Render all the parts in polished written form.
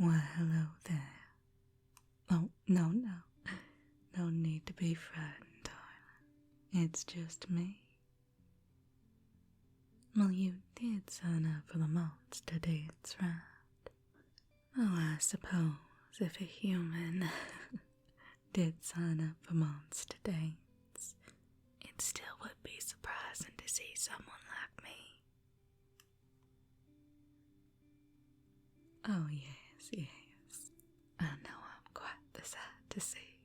Why, hello there. Oh, no. No need to be frightened, darling. It's just me. Well, you did sign up for the monster dates, right? Oh, I suppose if a human did sign up for monster dates, it still would be surprising to see someone like me. Oh, yes. I know I'm quite the sight to see.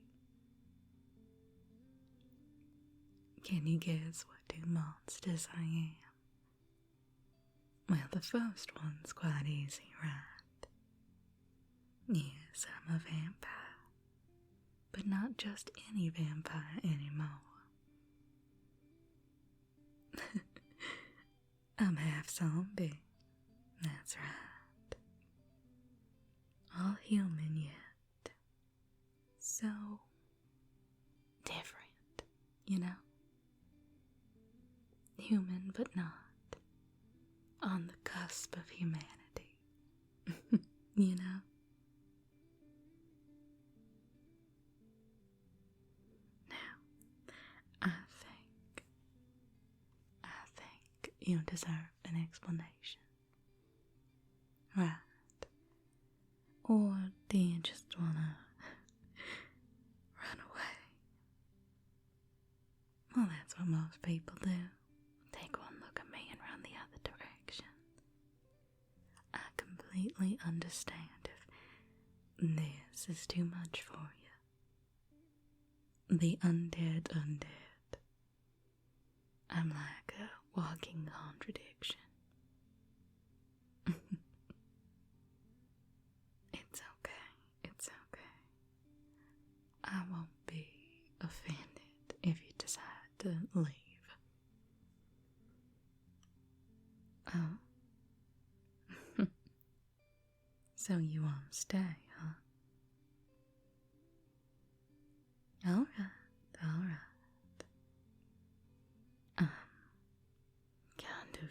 Can you guess what two monsters I am? Well, the first one's quite easy, right? Yes, I'm a vampire. But not just any vampire anymore. I'm half zombie. That's right. All human yet. So different, you know? Human but not. On the cusp of humanity. You know? Now, I think you deserve an explanation. Right. Or do you just wanna run away? Well, that's what most people do. Take one look at me and run the other direction. I completely understand if this is too much for you. The undead. I'm like a walking contradiction. It's okay. I won't be offended if you decide to leave. Oh. So you won't stay, huh? Alright. Kind of.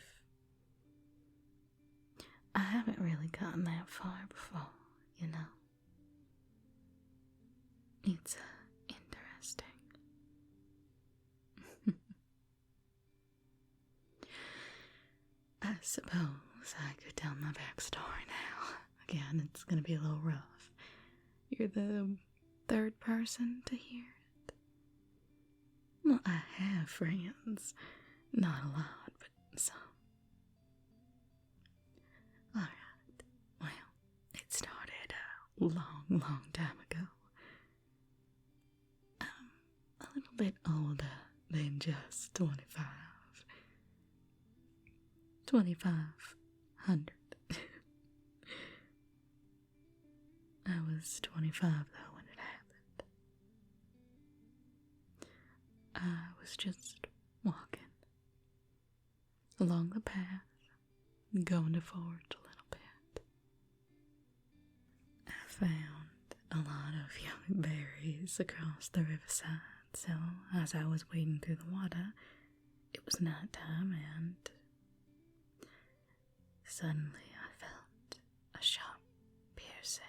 I haven't really gotten that far before, you know. It's interesting. I suppose I could tell my backstory now. Again, it's gonna be a little rough. You're the third person to hear it. Well, I have friends. Not a lot, but some. Alright. Well, it started a long time ago. A little bit older than just 25. 2,500. I was 25 though when it happened. I was just walking along the path, going to forage a little bit. I found a lot of young berries across the riverside, so as I was wading through the water, it was night time and suddenly I felt a sharp piercing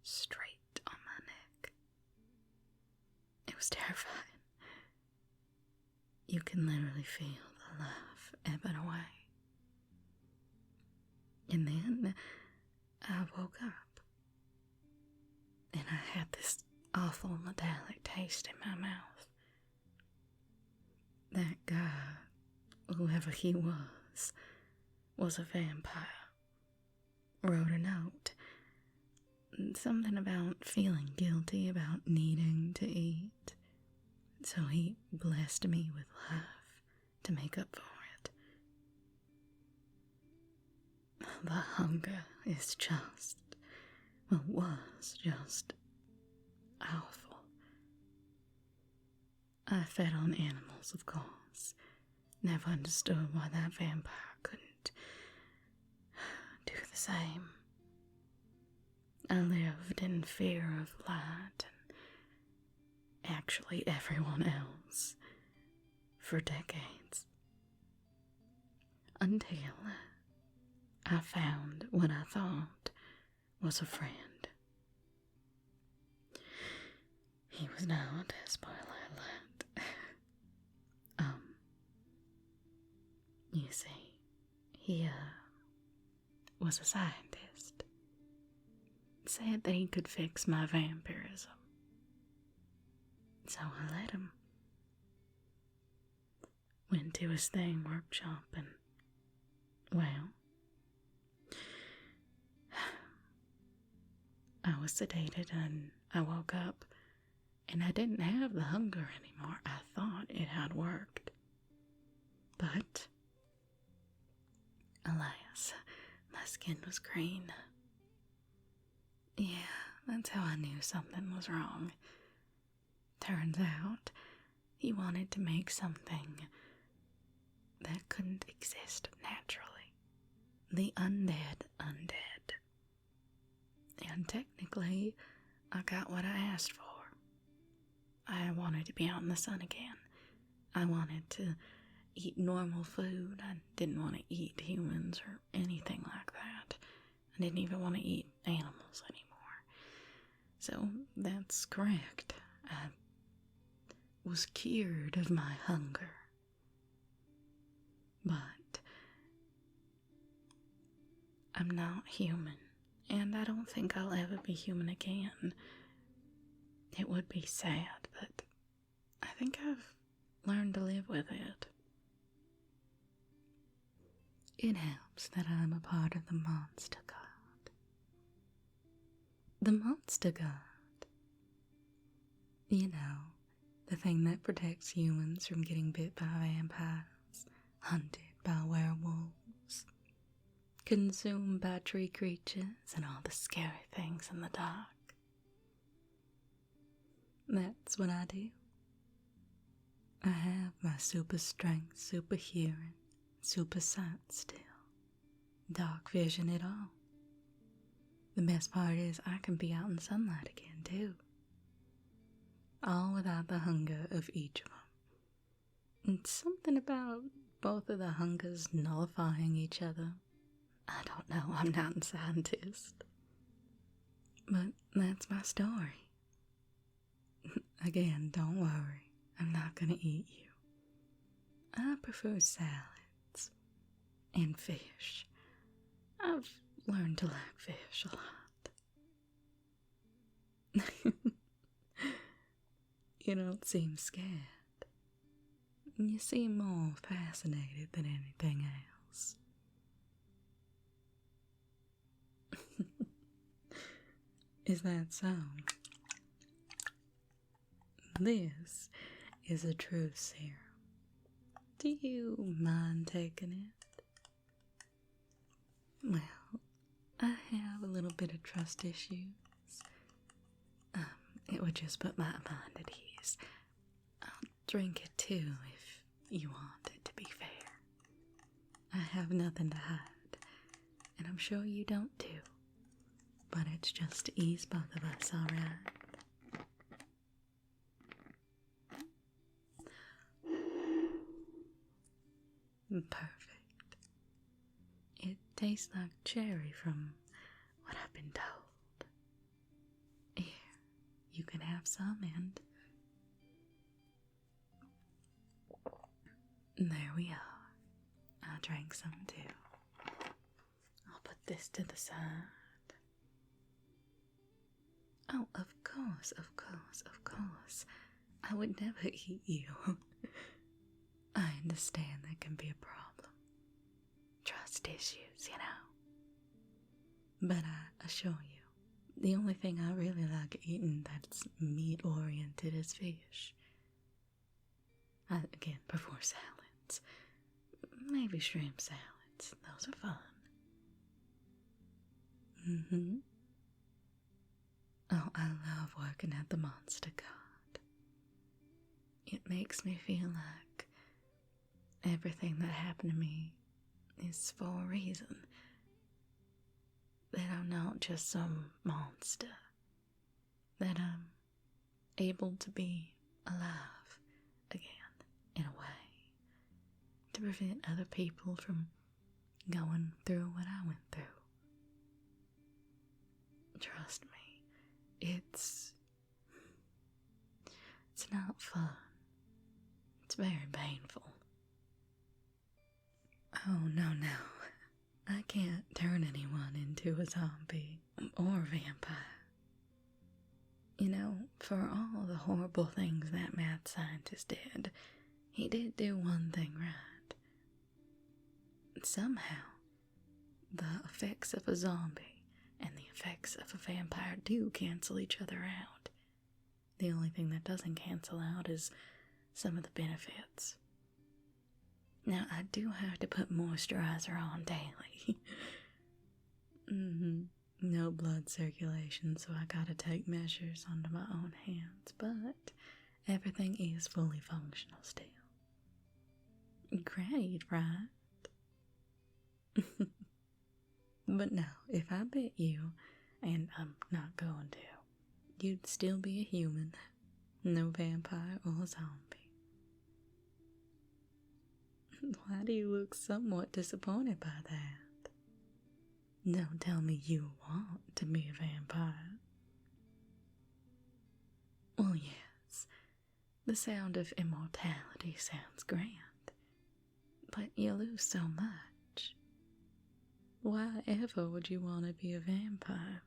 straight on my neck. It was terrifying. You can literally feel the life ebbing away. And then I woke up and I had this awful metallic taste in my mouth. That guy, whoever he was a vampire. Wrote a note. Something about feeling guilty about needing to eat. So he blessed me with life to make up for it. The hunger is just, well, was just awful. I fed on animals, of course. Never understood why that vampire couldn't do the same. I lived in fear of light and actually everyone else for decades. Until I found what I thought was a friend. He was not, spoiler alert. You see, he, was a scientist. Said that he could fix my vampirism. So I let him. Went to his thing workshop and, well, I was sedated and I woke up and I didn't have the hunger anymore. I thought it had worked. But, alas, my skin was green. Yeah, that's how I knew something was wrong. Turns out, he wanted to make something that couldn't exist naturally. The undead. And technically, I got what I asked for. I wanted to be out in the sun again. I wanted to eat normal food. I didn't want to eat humans or anything like that. I didn't even want to eat animals anymore. So, that's correct. I was cured of my hunger. But I'm not human, and I don't think I'll ever be human again. It would be sad, but I think I've learned to live with it. It helps that I'm a part of the monster god. The monster god. You know, the thing that protects humans from getting bit by vampires, hunted by werewolves, consumed by tree creatures and all the scary things in the dark. That's what I do. I have my super strength, super hearing, super sight still, dark vision at all. The best part is I can be out in sunlight again too. All without the hunger of each of them. It's something about both of the hungers nullifying each other. I don't know, I'm not a scientist. But that's my story. Again, don't worry, I'm not gonna eat you. I prefer salads and fish. I've learned to like fish a lot. You don't seem scared. You seem more fascinated than anything else. Is that so? This is a true serum. Do you mind taking it? Well, I have a little bit of trust issues. It would just put my mind at ease. I'll drink it too if you want it to be fair. I have nothing to hide, and I'm sure you don't too. But it's just to ease both of us, alright? Perfect. It tastes like cherry from what I've been told. Here, you can have some and there we are. I drank some too. I'll put this to the side. Oh, of course. I would never eat you. I understand that can be a problem. Trust issues, you know. But I assure you, the only thing I really like eating that's meat-oriented is fish. I, again, prefer salads. Maybe shrimp salads. Those are fun. Oh, I love working at the Monster God. It makes me feel like everything that happened to me is for a reason. That I'm not just some monster. That I'm able to be alive again, in a way. To prevent other people from going through what I went through. Trust me, it's not fun. It's very painful. Oh, no. I can't turn anyone into a zombie or a vampire. You know, for all the horrible things that mad scientist did, he did do one thing right. Somehow, the effects of a zombie and the effects of a vampire do cancel each other out. The only thing that doesn't cancel out is some of the benefits. Now, I do have to put moisturizer on daily. No blood circulation, so I gotta take measures under my own hands, but everything is fully functional still. Great, right? But no, if I bet you, and I'm not going to, you'd still be a human, no vampire or zombie. Why do you look somewhat disappointed by that? Don't tell me you want to be a vampire. Well, yes, the sound of immortality sounds grand, but you lose so much. Why ever would you want to be a vampire?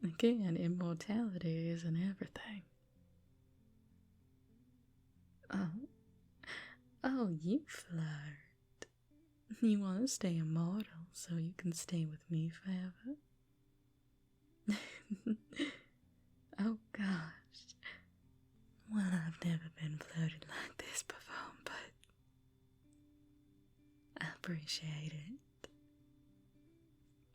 Again, immortality isn't everything. Oh, you flirt. You want to stay immortal so you can stay with me forever? Oh gosh. Well, I've never been flirted like this before, but I appreciate it.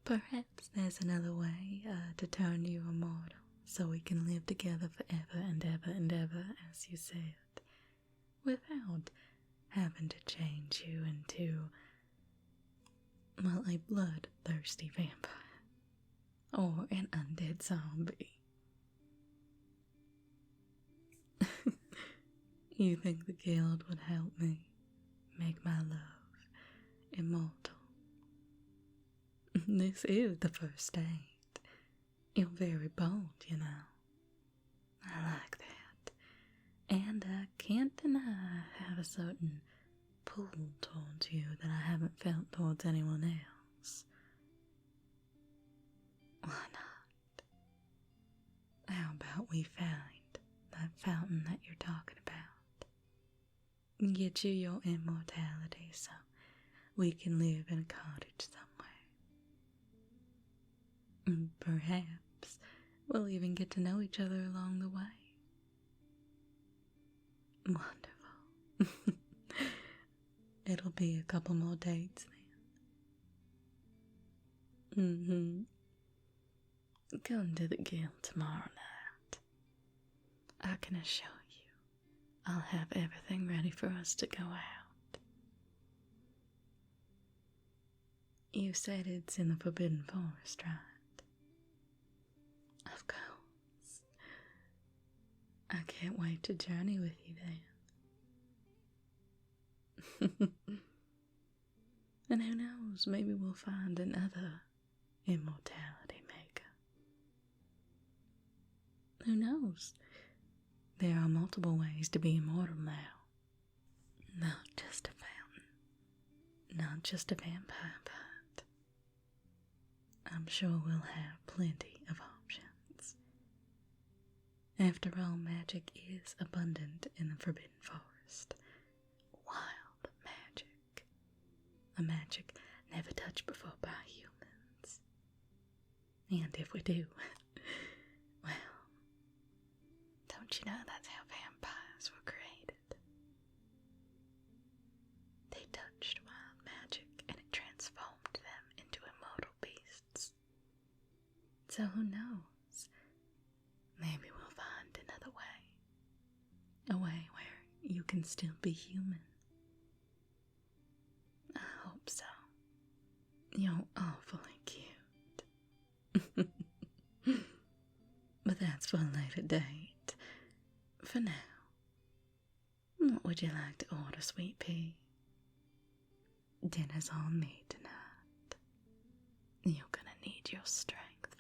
Perhaps there's another way to turn you immortal so we can live together forever and ever and ever, as you said, without having to change you into, well, a bloodthirsty vampire or an undead zombie. You think the guild would help me make my love immortal? This is the first date. You're very bold, you know. I like that. And I can't deny I have a certain pull towards you that I haven't felt towards anyone else. Why not? How about we find that fountain that you're talking about? Get you your immortality so we can live in a cottage somewhere. Perhaps we'll even get to know each other along the way. Wonderful. It'll be a couple more dates then. Come to the guild tomorrow night. I can assure you, I'll have everything ready for us to go out. You said it's in the Forbidden Forest, right? Of course. I can't wait to journey with you then. And who knows, maybe we'll find another immortality maker. Who knows? There are multiple ways to be immortal now. Not just a fountain. Not just a vampire, but I'm sure we'll have plenty of options. After all, magic is abundant in the Forbidden Forest. Wild magic. A magic never touched before by humans. And if we do, well, don't you know that's how vampires were created? They touched wild magic and it transformed them into immortal beasts. So who knows? Maybe we'll find another way. A way where you can still be human. I hope so. You're awfully cute. But that's for a later date. For now, what would you like to order, sweet pea? Dinner's on me tonight. You're gonna need your strength.